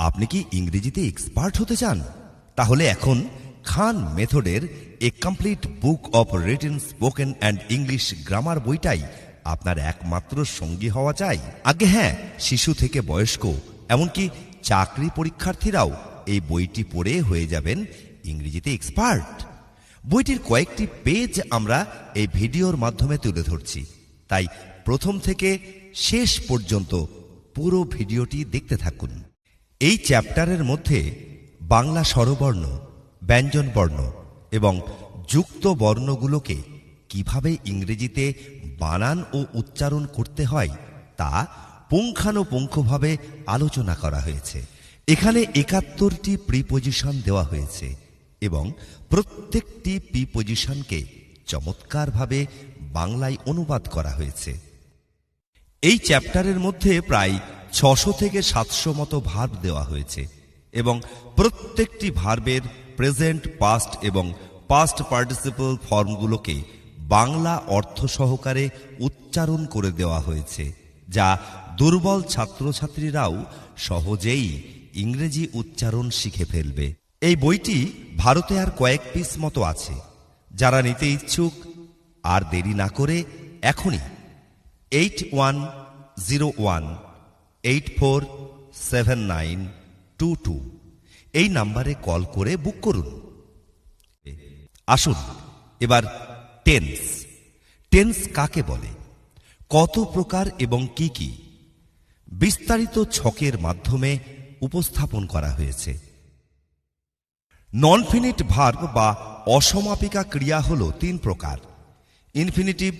আপনি কি ইংরেজিতে এক্সপার্ট হতে চান? তাহলে এখন খান মেথডের a complete book of written spoken and English grammar বইটাই আপনার একমাত্র সঙ্গী হওয়া চাই। আগে হ্যাঁ, শিশু থেকে বয়স্ক এমনকি চাকরি পরীক্ষার্থীরাও এই বইটি পড়ে হয়ে যাবেন ইংরেজিতে এক্সপার্ট। বইটির কয়েকটি পেজ আমরা এই ভিডিওর মাধ্যমে তুলে ধরছি, তাই প্রথম থেকে শেষ পর্যন্ত পুরো ভিডিওটি দেখতে থাকুন। এই চ্যাপ্টারের মধ্যে বাংলা স্বরবর্ণ, ব্যঞ্জনবর্ণ এবং যুক্ত বর্ণগুলোকে কিভাবে ইংরেজিতে বানান ও উচ্চারণ করতে হয় তা পুঙ্খানুপুঙ্খভাবে আলোচনা করা হয়েছে। এখানে ৭১টি প্রিপজিশন দেওয়া হয়েছে এবং প্রত্যেকটি প্রিপজিশনকে চমৎকারভাবে বাংলায় অনুবাদ করা হয়েছে। এই চ্যাপ্টারের মধ্যে প্রায় ৬০০ থেকে ৭০০ মতো ভার্ব দেওয়া হয়েছে এবং প্রত্যেকটি ভার্বের প্রেজেন্ট, পাস্ট এবং পাস্ট পার্টিসিপল ফর্মগুলোকে বাংলা অর্থ সহকারে উচ্চারণ করে দেওয়া হয়েছে, যা দুর্বল ছাত্রছাত্রীরাও সহজেই ইংরেজি উচ্চারণ শিখে ফেলবে। এই বইটি ভারতে আর কয়েক পিস মতো আছে। যারা নিতে ইচ্ছুক আর দেরি না করে এখনই 8101847922 এই নাম্বারে কল করে বুক করুন। আসুন এবার টেন্স কাকে বলে, কত প্রকার এবং কি কি বিস্তারিত ছকের মাধ্যমে উপস্থাপন করা হয়েছে। নন ফিনিট ভার্ব বা অসমাপিকা ক্রিয়া হল ৩ প্রকার: ইনফিনিটিভ,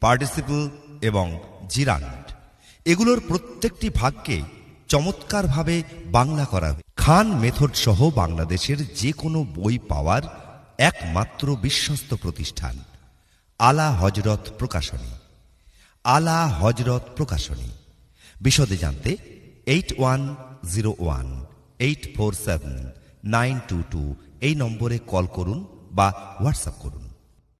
পার্টিসিপল এবং জিরান্ড। এগুলোর প্রত্যেকটি ভাগকে চমৎকারভাবে বাংলা করা হয়। খান মেথড সহ বাংলাদেশের যে কোনো বই পাওয়ার একমাত্র বিশ্বস্ত প্রতিষ্ঠান আলা হযরত প্রকাশনী। আলা হযরত প্রকাশনী। বিশদে জানতে 8101847922 এই নম্বরে কল করুন বা হোয়াটসঅ্যাপ করুন।